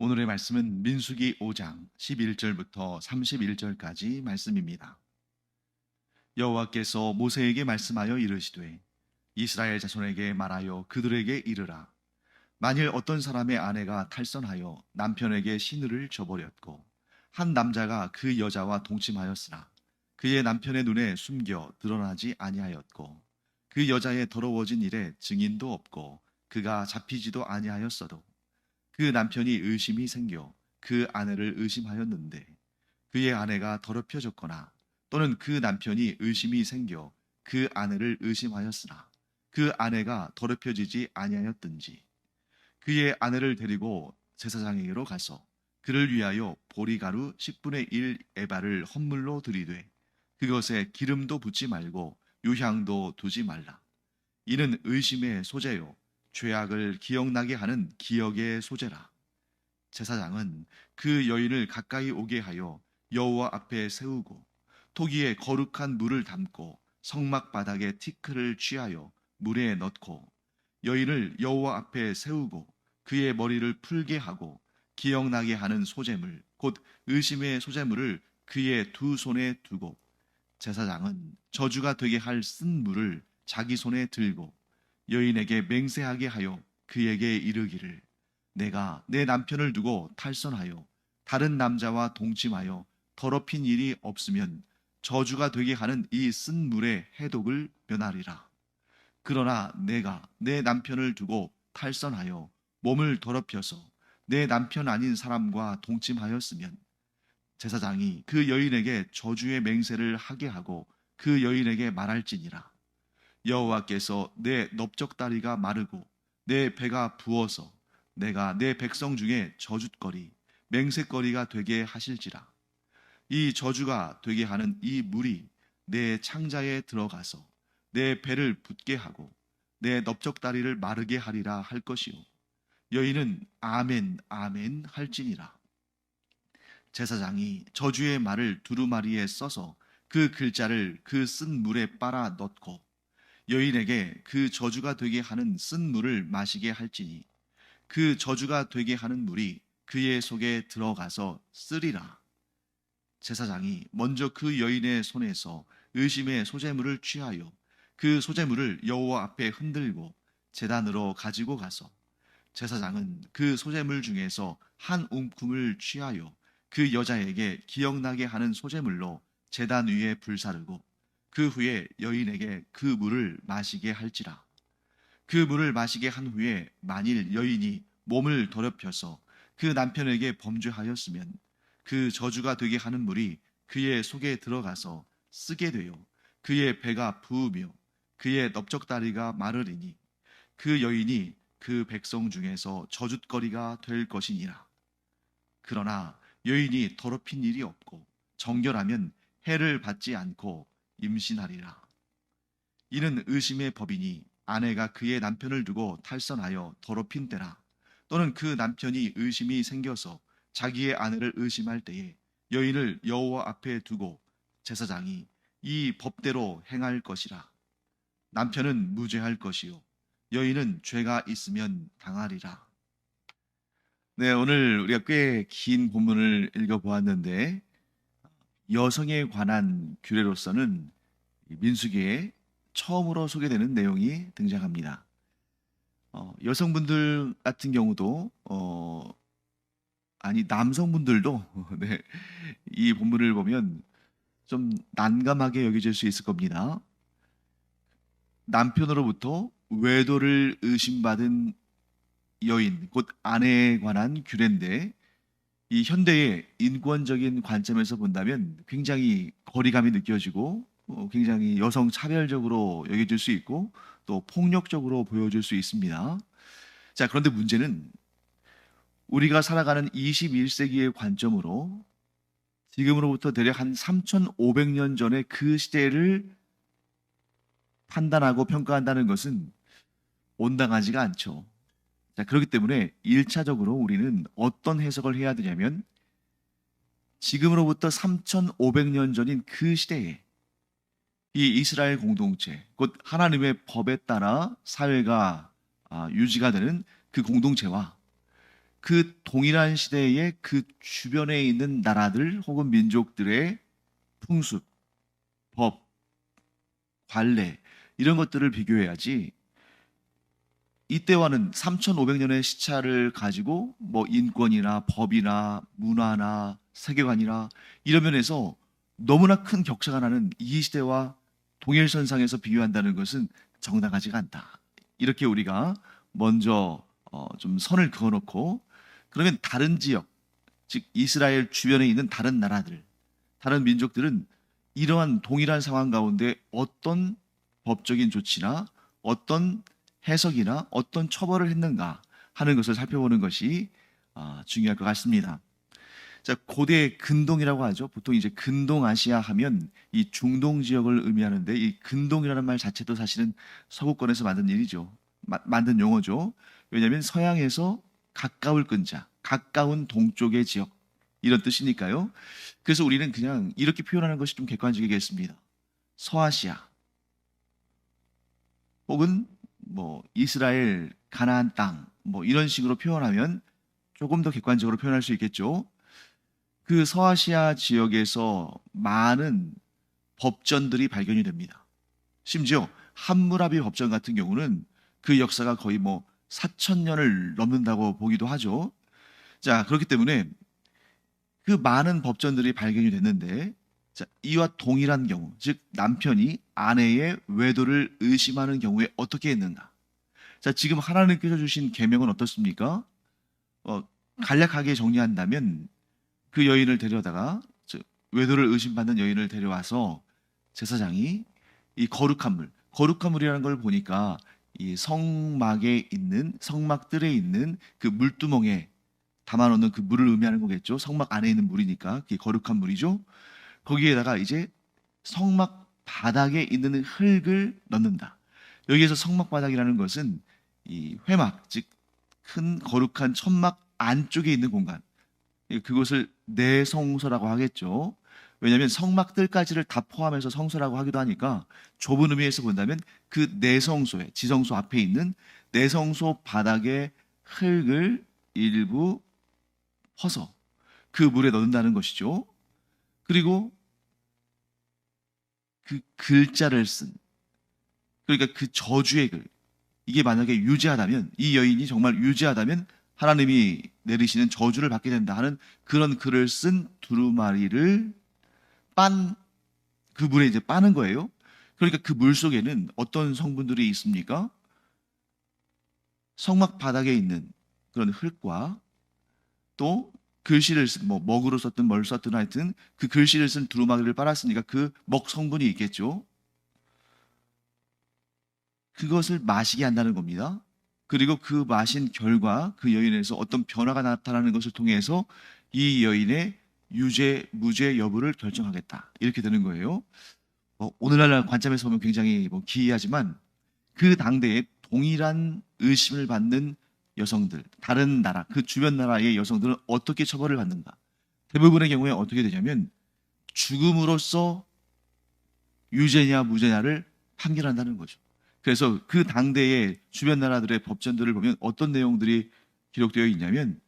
오늘의 말씀은 민수기 5장 11절부터 31절까지 말씀입니다. 여호와께서 모세에게 말씀하여 이르시되 이스라엘 자손에게 말하여 그들에게 이르라. 만일 어떤 사람의 아내가 탈선하여 남편에게 시누를 저버렸고 한 남자가 그 여자와 동침하였으나 그의 남편의 눈에 숨겨 드러나지 아니하였고 그 여자의 더러워진 일에 증인도 없고 그가 잡히지도 아니하였어도 그 남편이 의심이 생겨 그 아내를 의심하였는데 그의 아내가 더럽혀졌거나 또는 그 남편이 의심이 생겨 그 아내를 의심하였으나 그 아내가 더럽혀지지 아니하였든지 그의 아내를 데리고 제사장에게로 가서 그를 위하여 보리가루 10분의 1 에바를 헌물로 드리되 그것에 기름도 붓지 말고 유향도 두지 말라. 이는 의심의 소재요 죄악을 기억나게 하는 기억의 소재라. 제사장은 그 여인을 가까이 오게 하여 여호와 앞에 세우고 토기에 거룩한 물을 담고 성막 바닥에 티크를 취하여 물에 넣고 여인을 여호와 앞에 세우고 그의 머리를 풀게 하고 기억나게 하는 소재물 곧 의심의 소재물을 그의 두 손에 두고 제사장은 저주가 되게 할 쓴 물을 자기 손에 들고 여인에게 맹세하게 하여 그에게 이르기를 내가 내 남편을 두고 탈선하여 다른 남자와 동침하여 더럽힌 일이 없으면 저주가 되게 하는 이 쓴 물의 해독을 면하리라. 그러나 내가 내 남편을 두고 탈선하여 몸을 더럽혀서 내 남편 아닌 사람과 동침하였으면 제사장이 그 여인에게 저주의 맹세를 하게 하고 그 여인에게 말할지니라. 여호와께서 내 넓적다리가 마르고 내 배가 부어서 내가 내 백성 중에 저주거리 맹세거리가 되게 하실지라. 이 저주가 되게 하는 이 물이 내 창자에 들어가서 내 배를 붓게 하고 내 넓적다리를 마르게 하리라 할 것이요 여인은 아멘 아멘 할지니라. 제사장이 저주의 말을 두루마리에 써서 그 글자를 그 쓴 물에 빨아 넣고 여인에게 그 저주가 되게 하는 쓴 물을 마시게 할지니 그 저주가 되게 하는 물이 그의 속에 들어가서 쓰리라. 제사장이 먼저 그 여인의 손에서 의심의 소재물을 취하여 그 소재물을 여호와 앞에 흔들고 제단으로 가지고 가서 제사장은 그 소재물 중에서 한 움큼을 취하여 그 여자에게 기억나게 하는 소재물로 제단 위에 불사르고 그 후에 여인에게 그 물을 마시게 할지라. 그 물을 마시게 한 후에 만일 여인이 몸을 더럽혀서 그 남편에게 범죄하였으면 그 저주가 되게 하는 물이 그의 속에 들어가서 쓰게 되어 그의 배가 부으며 그의 넓적다리가 마르리니 그 여인이 그 백성 중에서 저주거리가 될 것이니라. 그러나 여인이 더럽힌 일이 없고 정결하면 해를 받지 않고 임신하리라. 이는 의심의 법이니 아내가 그의 남편을 두고 탈선하여 더럽힌 때라 또는 그 남편이 의심이 생겨서 자기의 아내를 의심할 때에 여인을 여호와 앞에 두고 제사장이 이 법대로 행할 것이라. 남편은 무죄할 것이요 여인은 죄가 있으면 당하리라. 네, 오늘 우리가 꽤 긴 본문을 읽어보았는데 여성에 관한 규례로서는 민수기에 처음으로 소개되는 내용이 등장합니다. 여성분들 같은 경우도 아니 남성분들도 네, 이 본문을 보면 좀 난감하게 여겨질 수 있을 겁니다. 남편으로부터 외도를 의심받은 여인, 곧 아내에 관한 규례인데 이 현대의 인권적인 관점에서 본다면 굉장히 거리감이 느껴지고 굉장히 여성 차별적으로 여겨질 수 있고 또 폭력적으로 보여질 수 있습니다. 자, 그런데 문제는 우리가 살아가는 21세기의 관점으로 지금으로부터 대략 한 3,500년 전의 그 시대를 판단하고 평가한다는 것은 온당하지가 않죠. 자, 그렇기 때문에 1차적으로 우리는 어떤 해석을 해야 되냐면 지금으로부터 3,500년 전인 그 시대에 이 이스라엘 공동체, 곧 하나님의 법에 따라 사회가 유지가 되는 그 공동체와 그 동일한 시대에 그 주변에 있는 나라들 혹은 민족들의 풍습, 법, 관례 이런 것들을 비교해야지 이때와는 3,500년의 시차를 가지고 뭐 인권이나 법이나 문화나 세계관이나 이런 면에서 너무나 큰 격차가 나는 이 시대와 동일선상에서 비교한다는 것은 정당하지가 않다. 이렇게 우리가 먼저 좀 선을 그어놓고 그러면 다른 지역, 즉 이스라엘 주변에 있는 다른 나라들, 다른 민족들은 이러한 동일한 상황 가운데 어떤 법적인 조치나 어떤 해석이나 어떤 처벌을 했는가 하는 것을 살펴보는 것이 중요할 것 같습니다. 자, 고대 근동이라고 하죠. 보통 이제 근동아시아 하면 이 중동 지역을 의미하는데 이 근동이라는 말 자체도 사실은 서구권에서 만든 일이죠. 만든 용어죠. 왜냐하면 서양에서 가까울 근자, 가까운 동쪽의 지역 이런 뜻이니까요. 그래서 우리는 그냥 이렇게 표현하는 것이 좀 객관적이겠습니다. 서아시아 혹은 뭐 이스라엘 가나안 땅 뭐 이런 식으로 표현하면 조금 더 객관적으로 표현할 수 있겠죠. 그 서아시아 지역에서 많은 법전들이 발견이 됩니다. 심지어 함무라비 법전 같은 경우는 그 역사가 거의 뭐 4,000년을 넘는다고 보기도 하죠. 자, 그렇기 때문에 그 많은 법전들이 발견이 됐는데 자, 이와 동일한 경우, 즉 남편이 아내의 외도를 의심하는 경우에 어떻게 했는가? 자, 지금 하나님께서 주신 계명은 어떻습니까? 간략하게 정리한다면 그 여인을 데려다가 외도를 의심받는 여인을 데려와서 제사장이 이 거룩한 물이라는 걸 보니까 이 성막에 있는 성막들에 있는 그 물두멍에 담아놓는 그 물을 의미하는 거겠죠. 성막 안에 있는 물이니까 그게 거룩한 물이죠. 거기에다가 이제 성막 바닥에 있는 흙을 넣는다. 여기에서 성막 바닥이라는 것은 이 회막, 즉 큰 거룩한 천막 안쪽에 있는 공간. 그것을 내성소라고 하겠죠. 왜냐하면 성막들까지를 다 포함해서 성소라고 하기도 하니까 좁은 의미에서 본다면 그 내성소에 지성소 앞에 있는 내성소 바닥에 흙을 일부 퍼서 그 물에 넣는다는 것이죠. 그리고 그 글자를 쓴 그러니까 그 저주의 글 이게 만약에 유죄하다면 이 여인이 정말 유죄하다면 하나님이 내리시는 저주를 받게 된다 하는 그런 글을 쓴 두루마리를 그 물에 이제 빠는 거예요. 그러니까 그 물 속에는 어떤 성분들이 있습니까? 성막 바닥에 있는 그런 흙과 또 글씨를 쓴 뭐 먹으로 썼든 뭘 썼든 하여튼 그 글씨를 쓴 두루마리를 빨았으니까 그 먹 성분이 있겠죠. 그것을 마시게 한다는 겁니다. 그리고 그 마신 결과 그 여인에서 어떤 변화가 나타나는 것을 통해서 이 여인의 유죄, 무죄 여부를 결정하겠다. 이렇게 되는 거예요. 오늘날 관점에서 보면 굉장히 기이하지만 그 당대에 동일한 의심을 받는 여성들, 다른 나라, 그 주변 나라의 여성들은 어떻게 처벌을 받는가? 대부분의 경우에 어떻게 되냐면 죽음으로써 유죄냐 무죄냐를 판결한다는 거죠. 그래서 그 당대의 주변 나라들의 법전들을 보면 어떤 내용들이 기록되어 있냐면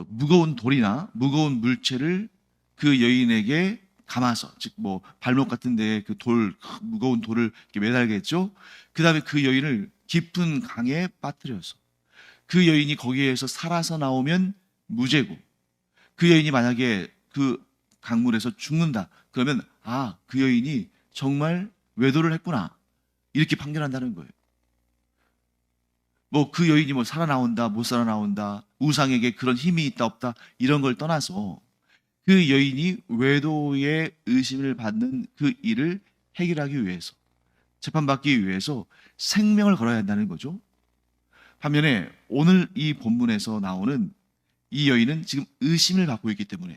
무거운 돌이나 무거운 물체를 그 여인에게 감아서 즉 뭐 발목 같은 데에 그 무거운 돌을 이렇게 매달겠죠. 그 다음에 그 여인을 깊은 강에 빠뜨려서 그 여인이 거기에서 살아서 나오면 무죄고 그 여인이 만약에 그 강물에서 죽는다 그러면 그 여인이 정말 외도를 했구나 이렇게 판결한다는 거예요. 그 여인이 살아나온다 못 살아나온다 우상에게 그런 힘이 있다 없다 이런 걸 떠나서 그 여인이 외도의 의심을 받는 그 일을 해결하기 위해서 재판받기 위해서 생명을 걸어야 한다는 거죠. 반면에 오늘 이 본문에서 나오는 이 여인은 지금 의심을 받고 있기 때문에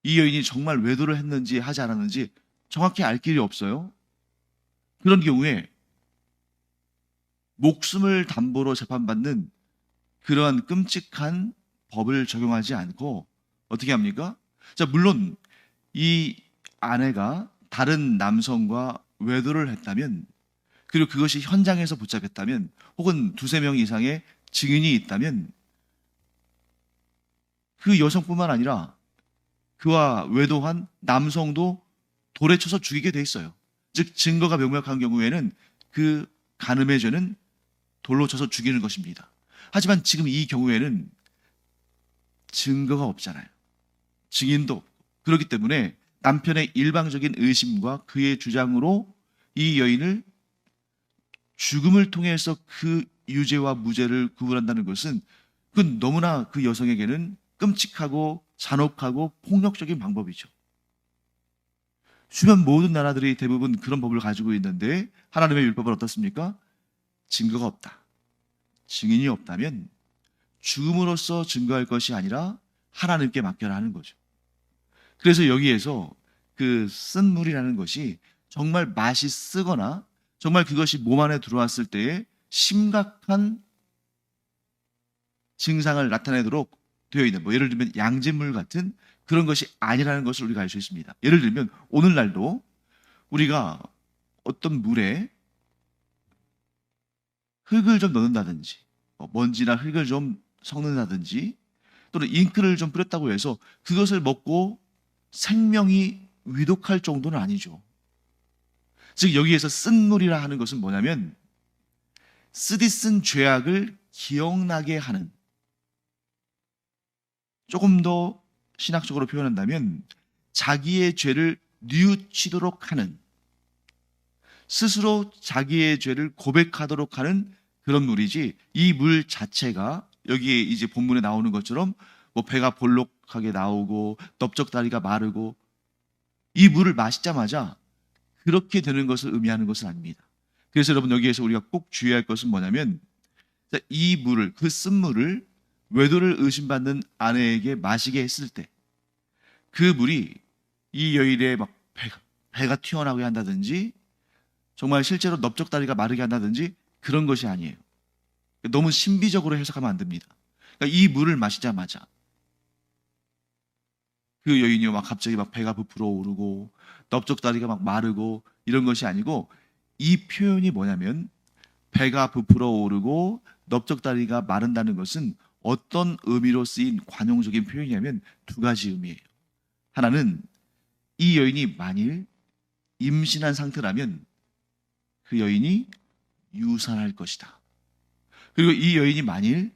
이 여인이 정말 외도를 했는지 하지 않았는지 정확히 알 길이 없어요. 그런 경우에 목숨을 담보로 재판받는 그러한 끔찍한 법을 적용하지 않고 어떻게 합니까? 자, 물론 이 아내가 다른 남성과 외도를 했다면 그리고 그것이 현장에서 붙잡혔다면 혹은 두세 명 이상의 증인이 있다면 그 여성뿐만 아니라 그와 외도한 남성도 돌에 쳐서 죽이게 돼 있어요. 즉 증거가 명백한 경우에는 그 간음의 죄는 돌로 쳐서 죽이는 것입니다. 하지만 지금 이 경우에는 증거가 없잖아요. 증인도 없고. 그렇기 때문에 남편의 일방적인 의심과 그의 주장으로 이 여인을 죽음을 통해서 그 유죄와 무죄를 구분한다는 것은 그건 너무나 그 여성에게는 끔찍하고 잔혹하고 폭력적인 방법이죠. 주변 모든 나라들이 대부분 그런 법을 가지고 있는데 하나님의 율법은 어떻습니까? 증거가 없다. 증인이 없다면 죽음으로써 증거할 것이 아니라 하나님께 맡겨라 하는 거죠. 그래서 여기에서 그 쓴 물이라는 것이 정말 맛이 쓰거나 정말 그것이 몸 안에 들어왔을 때에 심각한 증상을 나타내도록 되어 있는, 예를 들면 양진물 같은 그런 것이 아니라는 것을 우리가 알 수 있습니다. 예를 들면 오늘날도 우리가 어떤 물에 흙을 좀 넣는다든지 먼지나 흙을 좀 섞는다든지 또는 잉크를 좀 뿌렸다고 해서 그것을 먹고 생명이 위독할 정도는 아니죠. 즉 여기에서 쓴 물이라 하는 것은 뭐냐면 쓰디쓴 죄악을 기억나게 하는, 조금 더 신학적으로 표현한다면 자기의 죄를 뉘우치도록 하는, 스스로 자기의 죄를 고백하도록 하는 그런 물이지, 이 물 자체가 여기에 이제 본문에 나오는 것처럼 배가 볼록하게 나오고 넓적다리가 마르고 이 물을 마시자마자 그렇게 되는 것을 의미하는 것은 아닙니다. 그래서 여러분 여기에서 우리가 꼭 주의할 것은 뭐냐면 이 물을, 그 쓴물을 외도를 의심받는 아내에게 마시게 했을 때 그 물이 이 여인의 배가 튀어나오게 한다든지 정말 실제로 넓적다리가 마르게 한다든지 그런 것이 아니에요. 너무 신비적으로 해석하면 안 됩니다. 그러니까 이 물을 마시자마자 그 여인이 갑자기 배가 부풀어 오르고 넓적다리가 마르고 이런 것이 아니고, 이 표현이 뭐냐면 배가 부풀어 오르고 넓적다리가 마른다는 것은 어떤 의미로 쓰인 관용적인 표현이냐면 두 가지 의미예요. 하나는 이 여인이 만일 임신한 상태라면 그 여인이 유산할 것이다. 그리고 이 여인이 만일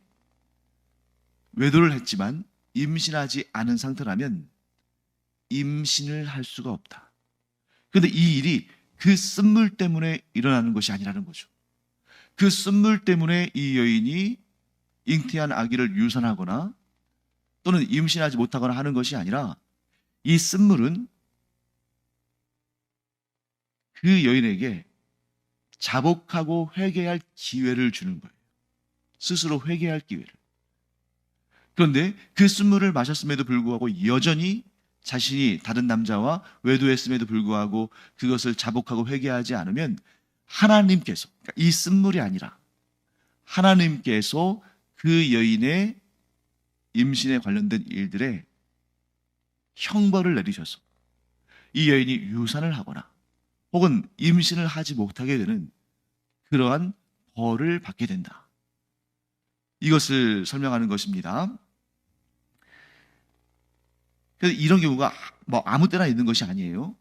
외도를 했지만 임신하지 않은 상태라면 임신을 할 수가 없다. 그런데 이 일이 그 쓴물 때문에 일어나는 것이 아니라는 거죠. 그 쓴물 때문에 이 여인이 잉태한 아기를 유산하거나 또는 임신하지 못하거나 하는 것이 아니라 이 쓴물은 그 여인에게 자복하고 회개할 기회를 주는 거예요. 스스로 회개할 기회를. 그런데 그 쓴물을 마셨음에도 불구하고 여전히 자신이 다른 남자와 외도했음에도 불구하고 그것을 자복하고 회개하지 않으면 하나님께서, 그러니까 이 쓴물이 아니라 하나님께서 그 여인의 임신에 관련된 일들에 형벌을 내리셔서 이 여인이 유산을 하거나 혹은 임신을 하지 못하게 되는 그러한 벌을 받게 된다. 이것을 설명하는 것입니다. 그래서 이런 경우가 아무 때나 있는 것이 아니에요.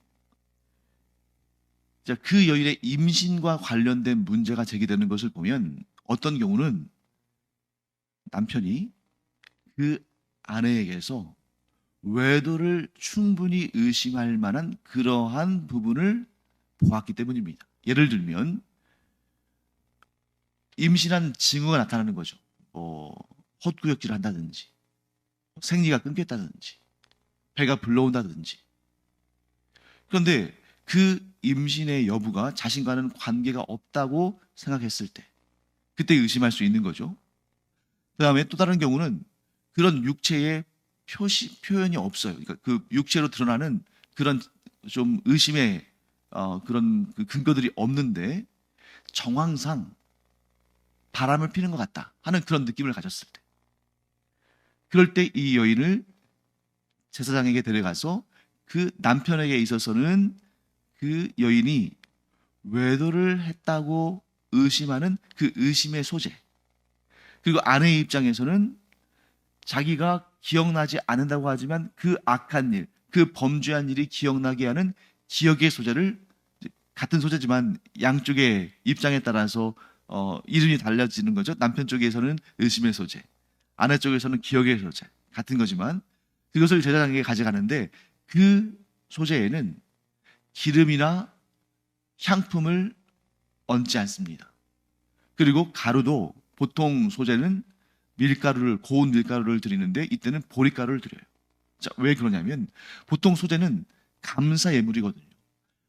자, 그 여인의 임신과 관련된 문제가 제기되는 것을 보면 어떤 경우는 남편이 그 아내에게서 외도를 충분히 의심할 만한 그러한 부분을 보았기 때문입니다. 예를 들면 임신한 징후가 나타나는 거죠. 헛구역질을 한다든지 생리가 끊겼다든지 배가 불러온다든지. 그런데 그 임신의 여부가 자신과는 관계가 없다고 생각했을 때 그때 의심할 수 있는 거죠. 그 다음에 또 다른 경우는 그런 육체의 표현이 없어요. 그러니까 그 육체로 드러나는 그런 좀 의심의 그런 그 근거들이 없는데 정황상 바람을 피는 것 같다 하는 그런 느낌을 가졌을 때, 그럴 때 이 여인을 제사장에게 데려가서 그 남편에게 있어서는 그 여인이 외도를 했다고 의심하는 그 의심의 소재, 그리고 아내의 입장에서는 자기가 기억나지 않는다고 하지만 그 악한 일, 그 범죄한 일이 기억나게 하는 기억의 소재를, 같은 소재지만 양쪽의 입장에 따라서 이름이 달라지는 거죠. 남편 쪽에서는 의심의 소재, 아내 쪽에서는 기억의 소재, 같은 거지만 그것을 제사장에게 가져가는데 그 소재에는 기름이나 향품을 얹지 않습니다. 그리고 가루도 보통 소재는 고운 밀가루를 드리는데 이때는 보리가루를 드려요. 자, 왜 그러냐면 보통 소재는 감사 예물이거든요.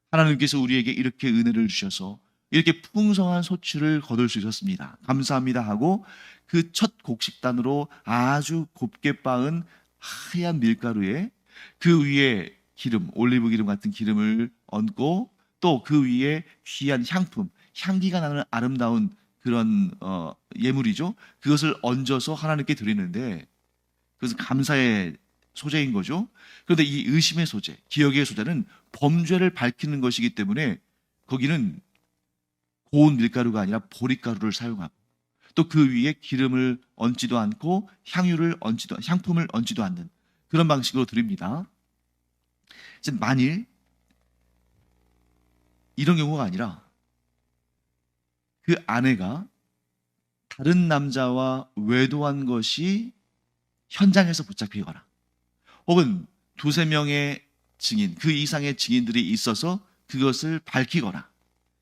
하나님께서 우리에게 이렇게 은혜를 주셔서 이렇게 풍성한 소출을 거둘 수 있었습니다. 감사합니다 하고 그 첫 곡식단으로 아주 곱게 빻은 하얀 밀가루에 그 위에 기름, 올리브 기름 같은 기름을 얹고 또 그 위에 귀한 향품, 향기가 나는 아름다운 그런 예물이죠. 그것을 얹어서 하나님께 드리는데 그것은 감사의 소재인 거죠. 그런데 이 의심의 소재, 기억의 소재는 범죄를 밝히는 것이기 때문에 거기는 고운 밀가루가 아니라 보리가루를 사용하고 또 그 위에 기름을 얹지도 않고 향품을 얹지도 않는 그런 방식으로 드립니다. 이제 만일 이런 경우가 아니라 그 아내가 다른 남자와 외도한 것이 현장에서 붙잡히거나 혹은 두세 명의 증인, 그 이상의 증인들이 있어서 그것을 밝히거나,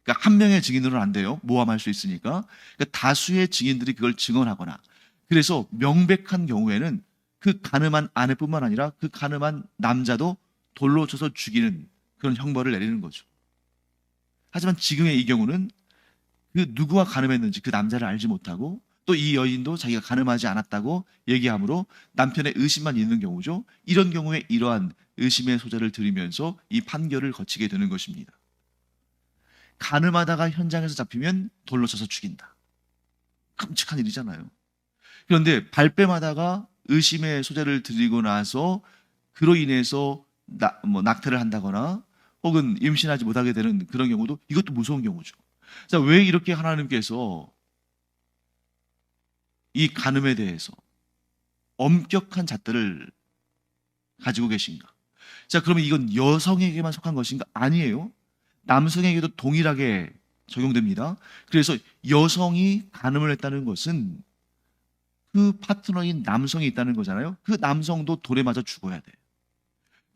그러니까 한 명의 증인으로는 안 돼요. 모함할 수 있으니까. 그러니까 다수의 증인들이 그걸 증언하거나, 그래서 명백한 경우에는 그 가늠한 아내뿐만 아니라 그 가늠한 남자도 돌로 쳐서 죽이는 그런 형벌을 내리는 거죠. 하지만 지금의 이 경우는 그 누구와 가늠했는지 그 남자를 알지 못하고 또 이 여인도 자기가 가늠하지 않았다고 얘기하므로 남편의 의심만 있는 경우죠. 이런 경우에 이러한 의심의 소재를 들이면서 이 판결을 거치게 되는 것입니다. 가늠하다가 현장에서 잡히면 돌로 쳐서 죽인다. 끔찍한 일이잖아요. 그런데 발뺌하다가 의심의 소재를 들이고 나서 그로 인해서 낙태를 한다거나 혹은 임신하지 못하게 되는 그런 경우도 이것도 무서운 경우죠. 자, 왜 이렇게 하나님께서 이 간음에 대해서 엄격한 잣대를 가지고 계신가? 자, 그러면 이건 여성에게만 속한 것인가? 아니에요. 남성에게도 동일하게 적용됩니다. 그래서 여성이 간음을 했다는 것은 그 파트너인 남성이 있다는 거잖아요. 그 남성도 돌에 맞아 죽어야 돼.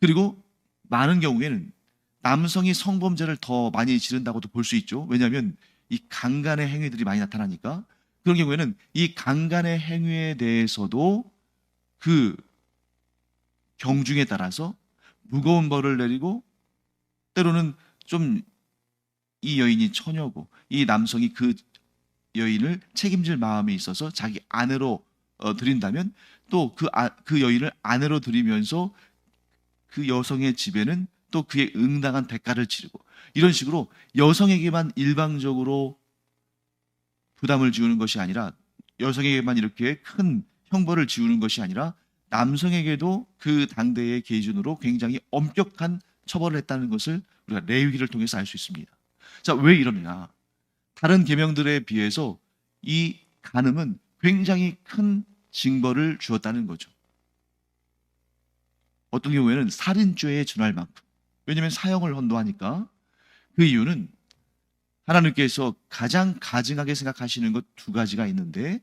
그리고 많은 경우에는 남성이 성범죄를 더 많이 지른다고도 볼 수 있죠. 왜냐하면 이 강간의 행위들이 많이 나타나니까. 그런 경우에는 이 강간의 행위에 대해서도 그 경중에 따라서 무거운 벌을 내리고 때로는 좀 이 여인이 처녀고 이 남성이 그 여인을 책임질 마음이 있어서 자기 아내로 드린다면 또 그 여인을 아내로 드리면서 그 여성의 집에는 또 그의 응당한 대가를 치르고 이런 식으로 여성에게만 일방적으로 부담을 지우는 것이 아니라 여성에게만 이렇게 큰 형벌을 지우는 것이 아니라 남성에게도 그 당대의 기준으로 굉장히 엄격한 처벌을 했다는 것을 우리가 레위기를 통해서 알 수 있습니다. 자, 왜 이러냐? 다른 계명들에 비해서 이 간음은 굉장히 큰 징벌을 주었다는 거죠. 어떤 경우에는 살인죄에 준할 만큼. 왜냐하면 사형을 헌도하니까. 그 이유는 하나님께서 가장 가증하게 생각하시는 것 두 가지가 있는데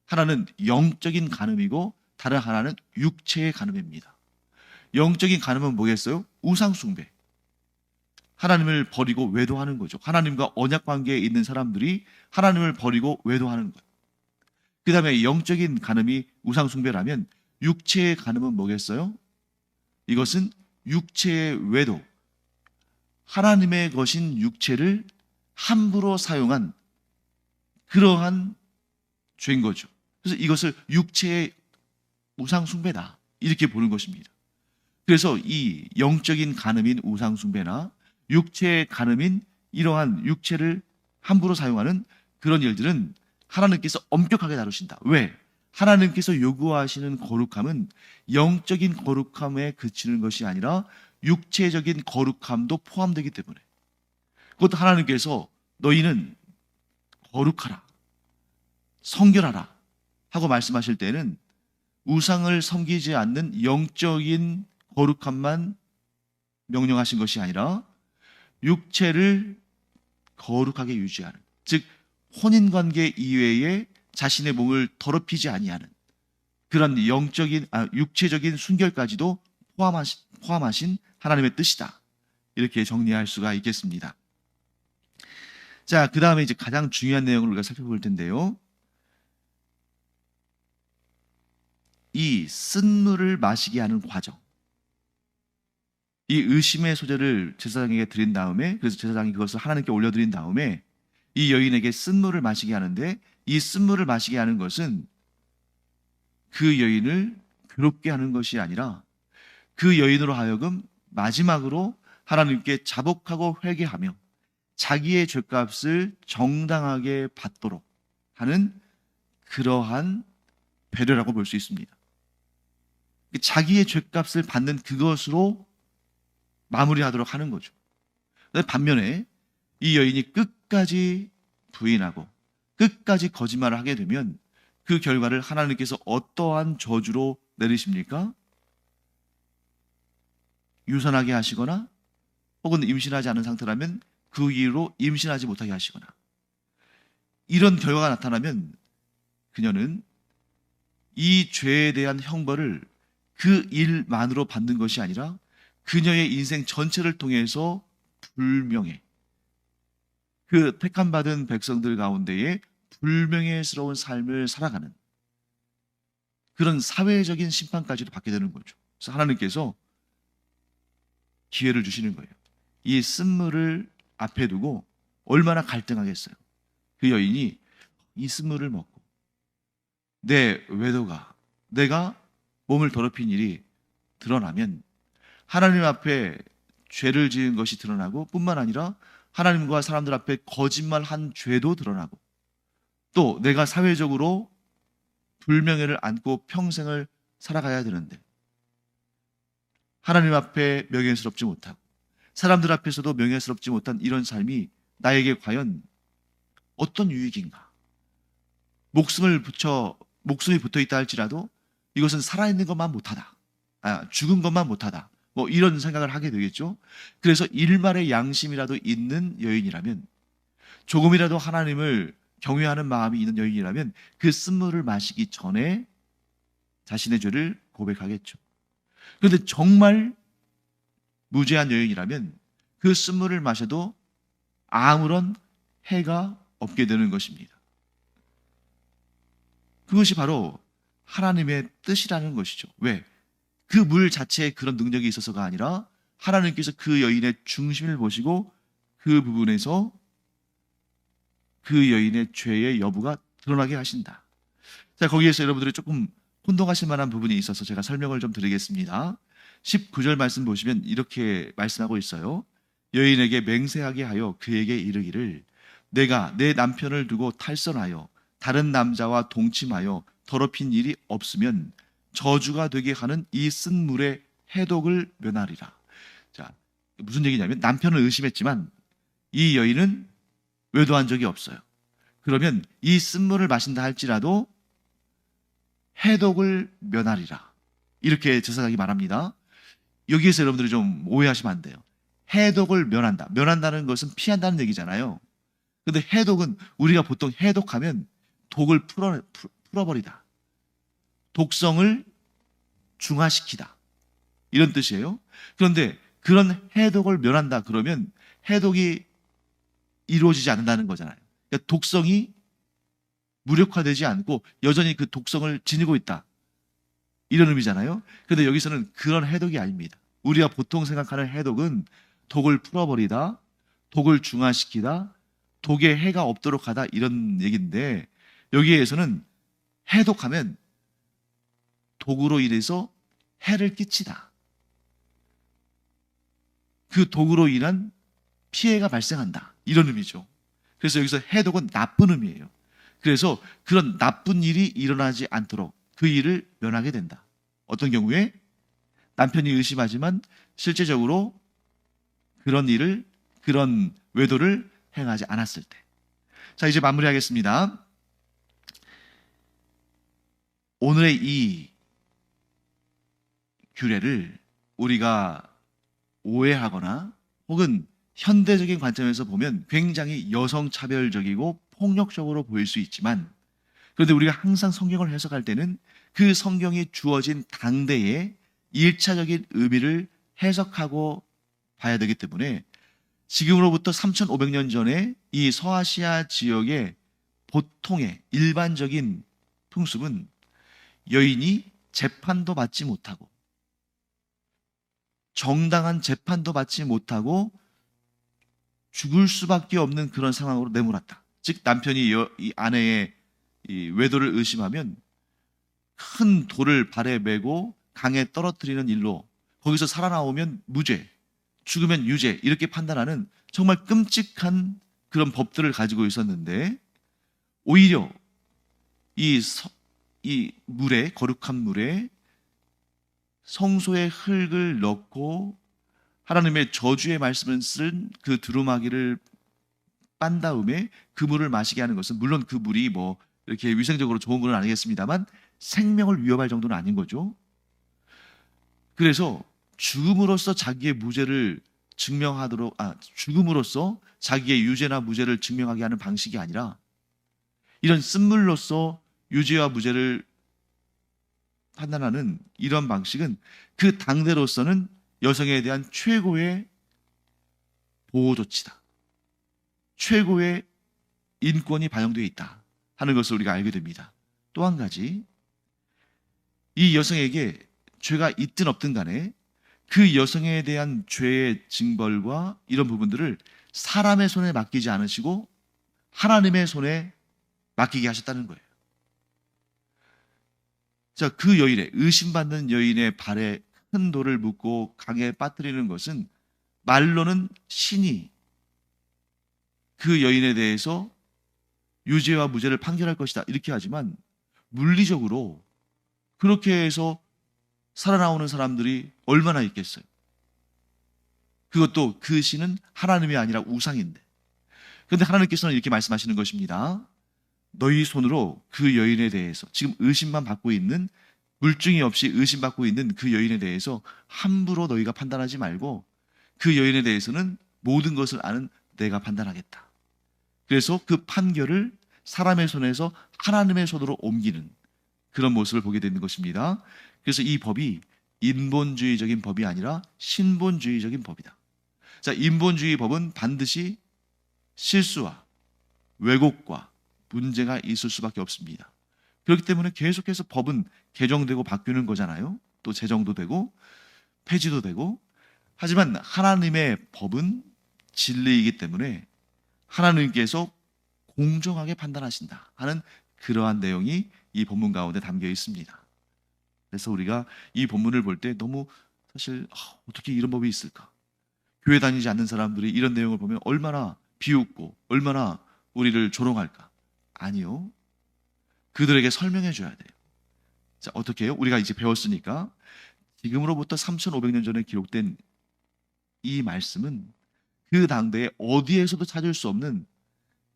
하나는 영적인 간음이고 다른 하나는 육체의 간음입니다. 영적인 간음은 뭐겠어요? 우상숭배. 하나님을 버리고 외도하는 거죠. 하나님과 언약 관계에 있는 사람들이 하나님을 버리고 외도하는 것. 그 다음에 영적인 간음이 우상숭배라면 육체의 간음은 뭐겠어요? 이것은 육체의 외도. 하나님의 것인 육체를 함부로 사용한 그러한 죄인 거죠. 그래서 이것을 육체의 우상숭배다 이렇게 보는 것입니다. 그래서 이 영적인 간음인 우상숭배나 육체의 간음인 이러한 육체를 함부로 사용하는 그런 일들은 하나님께서 엄격하게 다루신다. 왜? 하나님께서 요구하시는 거룩함은 영적인 거룩함에 그치는 것이 아니라 육체적인 거룩함도 포함되기 때문에 그것도 하나님께서 너희는 거룩하라, 성결하라 하고 말씀하실 때는 우상을 섬기지 않는 영적인 거룩함만 명령하신 것이 아니라 육체를 거룩하게 유지하는, 즉 혼인관계 이외에 자신의 몸을 더럽히지 아니하는 그런 육체적인 순결까지도 포함하신 하나님의 뜻이다. 이렇게 정리할 수가 있겠습니다. 자, 그 다음에 이제 가장 중요한 내용을 우리가 살펴볼 텐데요. 이 쓴물을 마시게 하는 과정. 이 의심의 소재를 제사장에게 드린 다음에, 그래서 제사장이 그것을 하나님께 올려드린 다음에 이 여인에게 쓴물을 마시게 하는데, 이 쓴물을 마시게 하는 것은 그 여인을 괴롭게 하는 것이 아니라 그 여인으로 하여금 마지막으로 하나님께 자복하고 회개하며 자기의 죄값을 정당하게 받도록 하는 그러한 배려라고 볼 수 있습니다. 자기의 죄값을 받는 그것으로 마무리하도록 하는 거죠. 반면에 이 여인이 끝까지 부인하고 끝까지 거짓말을 하게 되면 그 결과를 하나님께서 어떠한 저주로 내리십니까? 유산하게 하시거나 혹은 임신하지 않은 상태라면 그 이후로 임신하지 못하게 하시거나, 이런 결과가 나타나면 그녀는 이 죄에 대한 형벌을 그 일만으로 받는 것이 아니라 그녀의 인생 전체를 통해서 불명예, 그 택함받은 백성들 가운데에 불명예스러운 삶을 살아가는 그런 사회적인 심판까지도 받게 되는 거죠. 그래서 하나님께서 기회를 주시는 거예요. 이 쓴물을 앞에 두고 얼마나 갈등하겠어요. 그 여인이 이 쓴물을 먹고 내 외도가, 내가 몸을 더럽힌 일이 드러나면 하나님 앞에 죄를 지은 것이 드러나고, 뿐만 아니라 하나님과 사람들 앞에 거짓말한 죄도 드러나고, 또 내가 사회적으로 불명예를 안고 평생을 살아가야 되는데 하나님 앞에 명예스럽지 못하고 사람들 앞에서도 명예스럽지 못한 이런 삶이 나에게 과연 어떤 유익인가? 목숨이 붙어 있다 할지라도 이것은 살아있는 것만 못하다, 죽은 것만 못하다, 뭐 이런 생각을 하게 되겠죠. 그래서 일말의 양심이라도 있는 여인이라면, 조금이라도 하나님을 경외하는 마음이 있는 여인이라면 그 쓴물을 마시기 전에 자신의 죄를 고백하겠죠. 그런데 정말 무죄한 여인이라면 그 쓴물을 마셔도 아무런 해가 없게 되는 것입니다. 그것이 바로 하나님의 뜻이라는 것이죠. 왜? 그 물 자체에 그런 능력이 있어서가 아니라 하나님께서 그 여인의 중심을 보시고 그 부분에서 그 여인의 죄의 여부가 드러나게 하신다. 자, 거기에서 여러분들이 조금 혼동하실 만한 부분이 있어서 제가 설명을 좀 드리겠습니다. 19절 말씀 보시면 이렇게 말씀하고 있어요. 여인에게 맹세하게 하여 그에게 이르기를, 내가 내 남편을 두고 탈선하여 다른 남자와 동침하여 더럽힌 일이 없으면 저주가 되게 하는 이 쓴물의 해독을 면하리라. 자, 무슨 얘기냐면 남편을 의심했지만 이 여인은 외도한 적이 없어요. 그러면 이 쓴물을 마신다 할지라도 해독을 면하리라. 이렇게 제사장이 말합니다. 여기에서 여러분들이 좀 오해하시면 안 돼요. 해독을 면한다. 면한다는 것은 피한다는 얘기잖아요. 근데 해독은 우리가 보통 해독하면 독을 풀어버리다, 독성을 중화시키다, 이런 뜻이에요. 그런데 그런 해독을 면한다 그러면 해독이 이루어지지 않는다는 거잖아요. 그러니까 독성이 무력화되지 않고 여전히 그 독성을 지니고 있다, 이런 의미잖아요. 그런데 여기서는 그런 해독이 아닙니다. 우리가 보통 생각하는 해독은 독을 풀어버리다, 독을 중화시키다, 독에 해가 없도록 하다, 이런 얘기인데 여기에서는 해독하면 독으로 인해서 해를 끼치다, 그 독으로 인한 피해가 발생한다, 이런 의미죠. 그래서 여기서 해독은 나쁜 의미예요. 그래서 그런 나쁜 일이 일어나지 않도록 그 일을 면하게 된다. 어떤 경우에 남편이 의심하지만 실제적으로 그런 외도를 행하지 않았을 때. 자, 이제 마무리하겠습니다. 오늘의 이 규례를 우리가 오해하거나 혹은 현대적인 관점에서 보면 굉장히 여성차별적이고 폭력적으로 보일 수 있지만, 그런데 우리가 항상 성경을 해석할 때는 그 성경이 주어진 당대의 1차적인 의미를 해석하고 봐야 되기 때문에, 지금으로부터 3,500년 전에 이 서아시아 지역의 보통의 일반적인 풍습은 여인이 재판도 받지 못하고 정당한 재판도 받지 못하고 죽을 수밖에 없는 그런 상황으로 내몰았다. 즉 남편이 이 아내의 이 외도를 의심하면 큰 돌을 발에 메고 강에 떨어뜨리는 일로, 거기서 살아나오면 무죄, 죽으면 유죄, 이렇게 판단하는 정말 끔찍한 그런 법들을 가지고 있었는데, 오히려 이 물에, 거룩한 물에 성소의 흙을 넣고 하나님의 저주의 말씀을 쓴 그 두루마기를 빤 다음에 그 물을 마시게 하는 것은, 물론 그 물이 뭐 이렇게 위생적으로 좋은 물은 아니겠습니다만 생명을 위협할 정도는 아닌 거죠. 그래서 죽음으로써 자기의 무죄를 증명하도록, 죽음으로써 자기의 유죄나 무죄를 증명하게 하는 방식이 아니라, 이런 쓴물로써 유죄와 무죄를 판단하는 이런 방식은 그 당대로서는 여성에 대한 최고의 보호 조치다, 최고의 인권이 반영되어 있다 하는 것을 우리가 알게 됩니다. 또 한 가지, 이 여성에게 죄가 있든 없든 간에 그 여성에 대한 죄의 징벌과 이런 부분들을 사람의 손에 맡기지 않으시고 하나님의 손에 맡기게 하셨다는 거예요. 자, 그 여인의, 의심받는 여인의 발에 큰 돌을 묻고 강에 빠뜨리는 것은 말로는 신이 그 여인에 대해서 유죄와 무죄를 판결할 것이다 이렇게 하지만, 물리적으로 그렇게 해서 살아나오는 사람들이 얼마나 있겠어요? 그것도 그 신은 하나님이 아니라 우상인데. 그런데 하나님께서는 이렇게 말씀하시는 것입니다. 너희 손으로 그 여인에 대해서, 지금 의심만 받고 있는, 물증이 없이 의심받고 있는 그 여인에 대해서 함부로 너희가 판단하지 말고 그 여인에 대해서는 모든 것을 아는 내가 판단하겠다. 그래서 그 판결을 사람의 손에서 하나님의 손으로 옮기는 그런 모습을 보게 되는 것입니다. 그래서 이 법이 인본주의적인 법이 아니라 신본주의적인 법이다. 자, 인본주의 법은 반드시 실수와 왜곡과 문제가 있을 수밖에 없습니다. 그렇기 때문에 계속해서 법은 개정되고 바뀌는 거잖아요. 또 제정도 되고 폐지도 되고. 하지만 하나님의 법은 진리이기 때문에 하나님께서 공정하게 판단하신다 하는 그러한 내용이 이 본문 가운데 담겨 있습니다. 그래서 우리가 이 본문을 볼 때 너무 사실 어떻게 이런 법이 있을까? 교회 다니지 않는 사람들이 이런 내용을 보면 얼마나 비웃고 얼마나 우리를 조롱할까? 아니요. 그들에게 설명해 줘야 돼요. 자, 어떻게 해요? 우리가 이제 배웠으니까 지금으로부터 3,500년 전에 기록된 이 말씀은 그 당대에 어디에서도 찾을 수 없는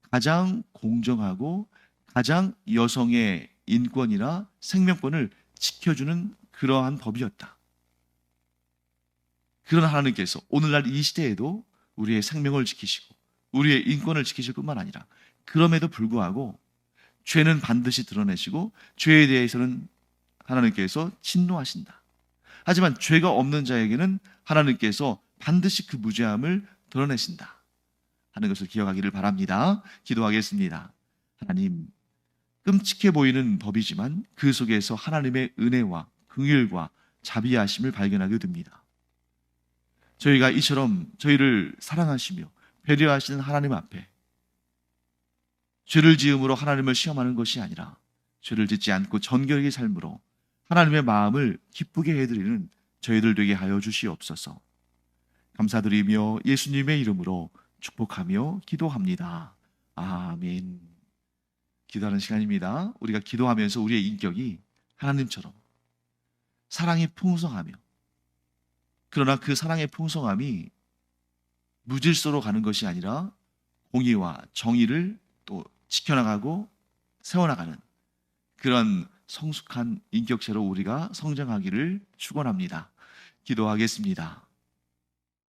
가장 공정하고 가장 여성의 인권이나 생명권을 지켜주는 그러한 법이었다. 그런 하나님께서 오늘날 이 시대에도 우리의 생명을 지키시고 우리의 인권을 지키실 뿐만 아니라, 그럼에도 불구하고 죄는 반드시 드러내시고 죄에 대해서는 하나님께서 진노하신다. 하지만 죄가 없는 자에게는 하나님께서 반드시 그 무죄함을 드러내신다 하는 것을 기억하기를 바랍니다. 기도하겠습니다. 하나님, 끔찍해 보이는 법이지만 그 속에서 하나님의 은혜와 긍휼과 자비하심을 발견하게 됩니다. 저희가 이처럼 저희를 사랑하시며 배려하시는 하나님 앞에 죄를 지음으로 하나님을 시험하는 것이 아니라 죄를 짓지 않고 정결하게 삶으로 하나님의 마음을 기쁘게 해드리는 저희들 되게 하여 주시옵소서. 감사드리며 예수님의 이름으로 축복하며 기도합니다. 아멘. 기도하는 시간입니다. 우리가 기도하면서 우리의 인격이 하나님처럼 사랑이 풍성하며, 그러나 그 사랑의 풍성함이 무질서로 가는 것이 아니라 공의와 정의를 또 지켜나가고 세워나가는 그런 성숙한 인격체로 우리가 성장하기를 축원합니다. 기도하겠습니다.